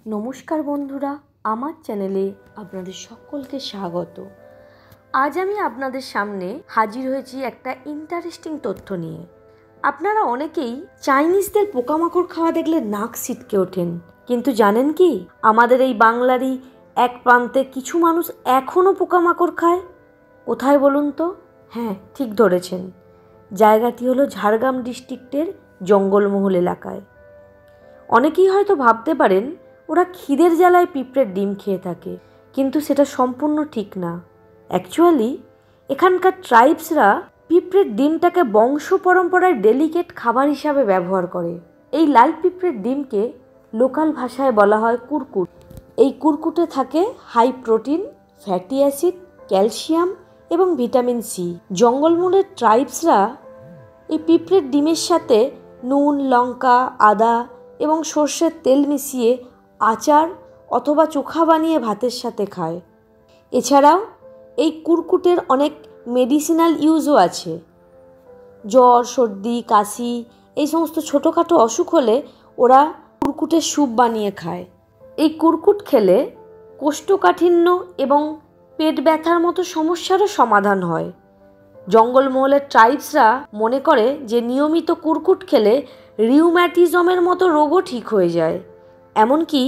নমস্কার বন্ধুরা, আমার চ্যানেলে আপনাদের সকলকে স্বাগত। আজ আমি আপনাদের সামনে হাজির হয়েছি একটা ইন্টারেস্টিং তথ্য নিয়ে। আপনারা অনেকেই চাইনিজদের পোকামাকড় খাওয়া দেখলে নাক ছিটকে ওঠেন, কিন্তু জানেন কি আমাদের এই বাংলারই এক প্রান্তে কিছু মানুষ এখনও পোকামাকড় খায়। কোথায় বলুন তো? হ্যাঁ, ঠিক ধরেছেন, জায়গাটি হলো ঝাড়গ্রাম ডিস্ট্রিক্টের জঙ্গলমহল এলাকায়। অনেকেই হয়তো ভাবতে পারেন ওরা খিদের জ্বালায় পিঁপড়ের ডিম খেয়ে থাকে, কিন্তু সেটা সম্পূর্ণ ঠিক না। অ্যাকচুয়ালি এখানকার ট্রাইবসরা পিঁপড়ের ডিমটাকে বংশ পরম্পরায় ডেলিকেট খাবার হিসাবে ব্যবহার করে। এই লাল পিঁপড়ের ডিমকে লোকাল ভাষায় বলা হয় কুরকুট। এই কুরকুটে থাকে high protein, fatty acid, calcium এবং ভিটামিন সি। জঙ্গলমহলের ট্রাইবসরা এই পিঁপড়ের ডিমের সাথে নুন, লঙ্কা, আদা এবং সর্ষের তেল মিশিয়ে আচার অথবা চোখা বানিয়ে ভাতের সাথে খায়। এছাড়াও এই কুরকুটের অনেক মেডিসিনাল ইউজও আছে। জ্বর, সর্দি, কাশি এই সমস্ত ছোটোখাটো অসুখ হলে ওরা কুরকুটের স্যুপ বানিয়ে খায়। এই কুরকুট খেলে কোষ্ঠকাঠিন্য এবং পেট ব্যথার মতো সমস্যারও সমাধান হয়। জঙ্গলমহলের ট্রাইবসরা মনে করে যে নিয়মিত কুরকুট খেলে রিউম্যাটিজমের মতো রোগও ঠিক হয়ে যায়। এমনকি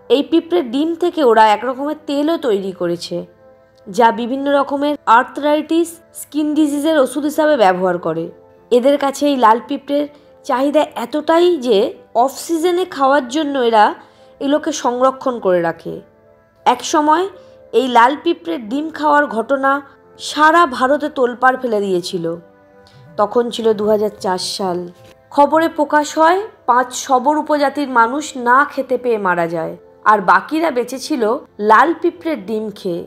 এই পিঁপড়ের ডিম থেকে ওরা এক রকমের তেলও তৈরি করেছে, যা বিভিন্ন রকমের আর্থরাইটিস, স্কিন ডিজিজের ওষুধ হিসাবে ব্যবহার করে। এদের কাছে এই লাল পিঁপড়ের চাহিদা এতটাই যে অফ সিজনে খাওয়ার জন্য এরা এগুলোকে সংরক্ষণ করে রাখে। এক সময় এই লাল পিঁপড়ের ডিম খাওয়ার ঘটনা সারা ভারতে তোলপাড় ফেলে দিয়েছিল। তখন ছিল 2004 সাল। খবরে প্রকাশ হয় 5 শবর উপজাতির মানুষ না খেতে পেয়ে মারা যায়, আর বাকিরা বেঁচে ছিল লাল পিঁপড়ের ডিম খেয়ে।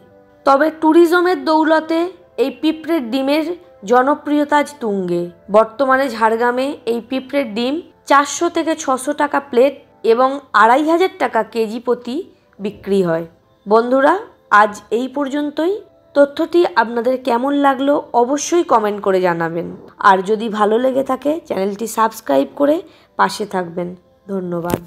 তবে ট্যুরিজমের দৌলতে এই পিঁপড়ের ডিমের জনপ্রিয়তা আজ তুঙ্গে। বর্তমানে ঝাড়গ্রামে এই পিঁপড়ের ডিম 400 থেকে 600 টাকা প্লেট এবং 2500 টাকা কেজি প্রতি বিক্রি হয়। বন্ধুরা, আজ এই পর্যন্তই। তথ্যটি আপনাদের কেমন লাগলো অবশ্যই কমেন্ট করে জানাবেন, আর যদি ভালো লেগে থাকে চ্যানেলটি সাবস্ক্রাইব করে পাশে থাকবেন। ধন্যবাদ।